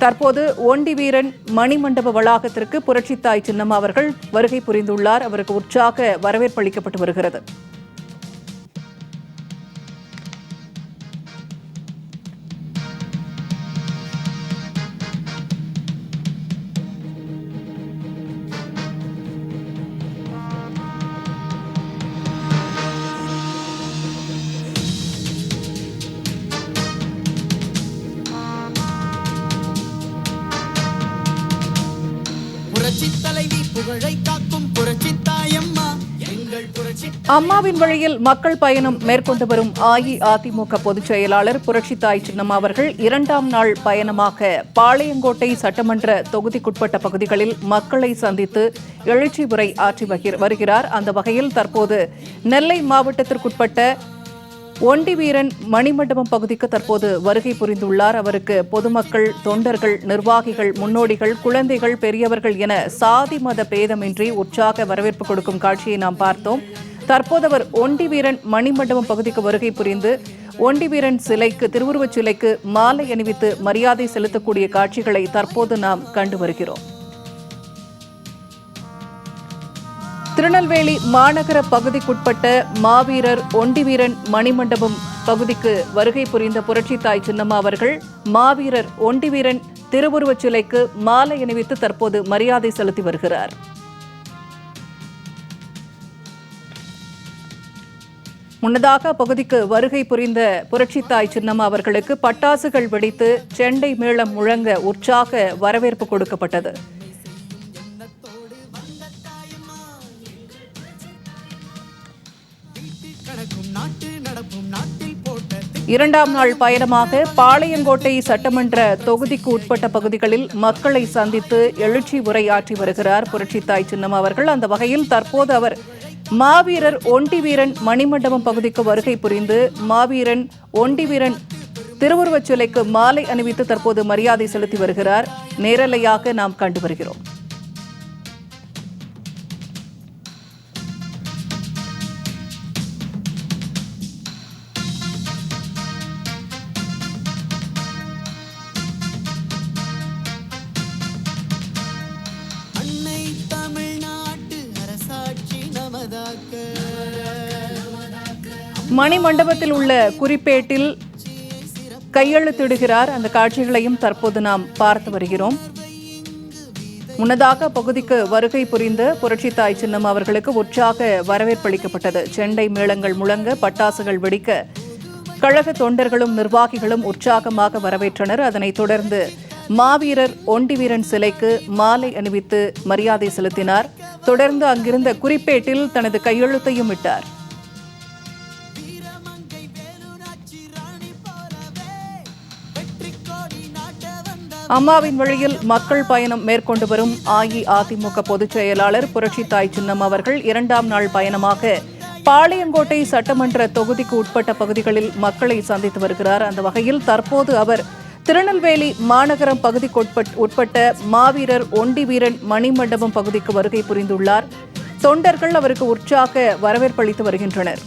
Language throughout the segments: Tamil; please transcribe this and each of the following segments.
தற்போது ஒண்டி வீரன் மணிமண்டப வளாகத்திற்கு புரட்சித்தாய் சின்னம்மா அவர்கள் வருகை புரிந்துள்ளார். அவருக்கு உற்சாக வரவேற்பு அளிக்கப்பட்டு வருகிறது. அம்மாவின் வழியில் மக்கள் பயணம் மேற்கொண்டு வரும் அஇஅதிமுக பொதுச் செயலாளர் புரட்சித்தாய் சின்னம்மா அவர்கள் 2ஆம் நாள் பயணமாக பாளையங்கோட்டை சட்டமன்ற தொகுதிக்குட்பட்ட பகுதிகளில் மக்களை சந்தித்து எழுச்சி உரை ஆற்றி வருகிறார். அந்த வகையில் தற்போது நெல்லை மாவட்டத்திற்குட்பட்ட ஒண்டி வீரன் மணிமண்டபம் பகுதிக்கு தற்போது வருகை புரிந்துள்ளார். அவருக்கு பொதுமக்கள், தொண்டர்கள், நிர்வாகிகள், முன்னோடிகள், குழந்தைகள், பெரியவர்கள் என சாதி மத பேதமின்றி உற்சாக வரவேற்பு கொடுக்கும் காட்சியை நாம் பார்த்தோம். தற்போது அவர் ஒண்டி வீரன் மணிமண்டபம் பகுதிக்கு வருகை புரிந்து ஒண்டி வீரன் சிலைக்கு, திருவுருவச் சிலைக்கு மாலை அணிவித்து மரியாதை செலுத்தக்கூடிய காட்சிகளை தற்போது நாம் கண்டு வருகிறோம். திருநெல்வேலி மாநகர பகுதிக்குட்பட்ட மாவீரர் ஒண்டி வீரன் மணிமண்டபம் பகுதிக்கு வருகை புரிந்த புரட்சித்தாய் சின்னம்மா அவர்கள் மாவீரர் ஒண்டி வீரன் திருவுருவச் சிலைக்கு மாலை அணிவித்து தற்போது மரியாதை செலுத்தி வருகிறார். முன்னதாக அப்பகுதிக்கு வருகை புரிந்த புரட்சித்தாய் சின்னம்மா அவர்களுக்கு பட்டாசுகள் வெடித்து செண்டை மேளம் முழங்க உற்சாக வரவேற்பு கொடுக்கப்பட்டது. 2ஆம் நாள் பயணமாக பாளையங்கோட்டை சட்டமன்ற தொகுதிக்கு உட்பட்ட பகுதிகளில் மக்களை சந்தித்து எழுச்சி உரையாற்றி வருகிறார் புரட்சித்தாய் சின்னம்மா அவர்கள். அந்த வகையில் தற்போது அவர் மாவீரர் ஒண்டி வீரன் மணிமண்டபம் பகுதிக்கு வருகை புரிந்து மாவீரன் ஒண்டி வீரன் திருவுருவச் சிலைக்கு மாலை அணிவித்து தற்போது மரியாதை செலுத்தி வருகிறார். நேரலையாக நாம் கண்டு வருகிறோம். மணிமண்டபத்தில் உள்ள குறிப்பேட்டில் கையெழுத்திடுகிறார். அந்த காட்சிகளையும் தற்போது நாம் பார்த்து வருகிறோம். முன்னதாக பகுதிக்கு வருகை புரிந்த புரட்சித்தாய் சின்னம்மா அவர்களுக்கு உற்சாக வரவேற்பு அளிக்கப்பட்டது. செண்டை மேளங்கள் முழங்க, பட்டாசுகள் வெடிக்க கழக தொண்டர்களும் நிர்வாகிகளும் உற்சாகமாக வரவேற்றனர். அதனைத் தொடர்ந்து மாவீரர் ஒண்டி வீரன் சிலைக்கு மாலை அணிவித்து மரியாதை செலுத்தினார். தொடர்ந்து அங்கிருந்த குறிப்பேட்டில் தனது கையெழுத்தையும் இட்டார். அம்மாவின் வழியில் மக்கள் பயணம் மேற்கொண்டு வரும் அஇஅதிமுக பொதுச் செயலாளர் புரட்சித்தாய் சின்னம்மா அவர்கள் 2ஆம் நாள் பயணமாக பாளையங்கோட்டை சட்டமன்ற தொகுதிக்கு உட்பட்ட பகுதிகளில் மக்களை சந்தித்து வருகிறார். அந்த வகையில் தற்போது அவர் திருநெல்வேலி மாநகரம் பகுதிக்கு உட்பட்ட மாவீரர் ஒண்டி வீரன் மணிமண்டபம் பகுதிக்கு வருகை புரிந்துள்ளார். தொண்டர்கள் அவருக்கு உற்சாக வரவேற்பு அளித்து வருகின்றனர்.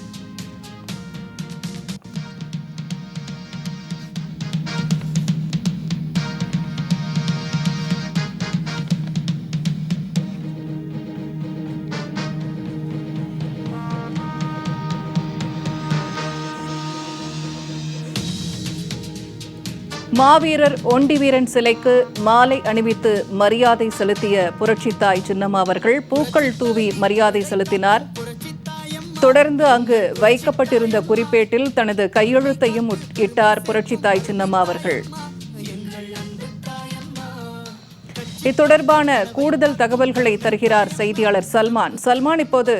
மாவீரர் ஒண்டி வீரன் சிலைக்கு மாலை அணிவித்து மரியாதை செலுத்திய புரட்சித்தாய் சின்னம்மா அவர்கள் பூக்கள் தூவி மரியாதை செலுத்தினார். தொடர்ந்து அங்கு வைக்கப்பட்டிருந்த குறிப்பேட்டில் தனது கையெழுத்தையும் இட்டார் புரட்சித்தாய் சின்னம்மா அவர்கள். இத்தொடர்பான கூடுதல் தகவல்களை தருகிறார் செய்தியாளர் சல்மான். இப்போது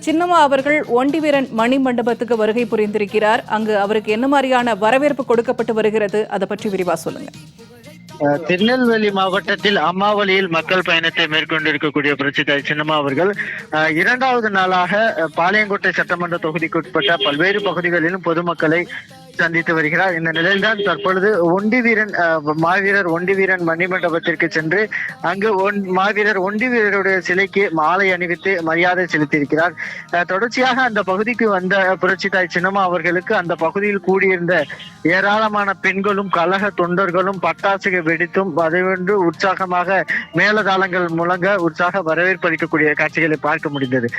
சின்னம்மா அவர்கள் ஒண்டி வீரன் மணிமண்டபத்துக்கு வருகை புரிந்திருக்கிறார். அங்கு அவருக்கு என்ன மாதிரியான வரவேற்பு கொடுக்கப்பட்டு வருகிறது, அதை பற்றி விரிவா சொல்லுங்க. திருநெல்வேலி மாவட்டத்தில் அம்மா வழியில் மக்கள் பயணத்தை மேற்கொண்டிருக்கக்கூடிய புரட்சித்தாய் சின்னம்மா அவர்கள் 2வது நாளாக பாளையங்கோட்டை சட்டமன்ற தொகுதிக்குட்பட்ட பல்வேறு பகுதிகளிலும் பொதுமக்களை சந்தித்து வருகிறார். இந்த நிலையில்தான் தற்பொழுது ஒண்டி வீரன் மாவீரர் ஒண்டி வீரன் மணிமண்டபத்திற்கு சென்று அங்கு மாவீரர் ஒண்டி வீரருடைய சிலைக்கு மாலை அணிவித்து மரியாதை செலுத்தியிருக்கிறார். தொடர்ச்சியாக அந்த பகுதிக்கு வந்த புரட்சி தாய் சின்னம்மா அவர்களுக்கு அந்த பகுதியில் கூடியிருந்த ஏராளமான பெண்களும் கழக தொண்டர்களும் பட்டாசுகள் வெடித்தும் அதைவென்று உற்சாகமாக மேலதாளங்கள் முழங்க உற்சாக வரவேற்பு அளிக்கக்கூடிய காட்சிகளை பார்க்க முடிந்தது.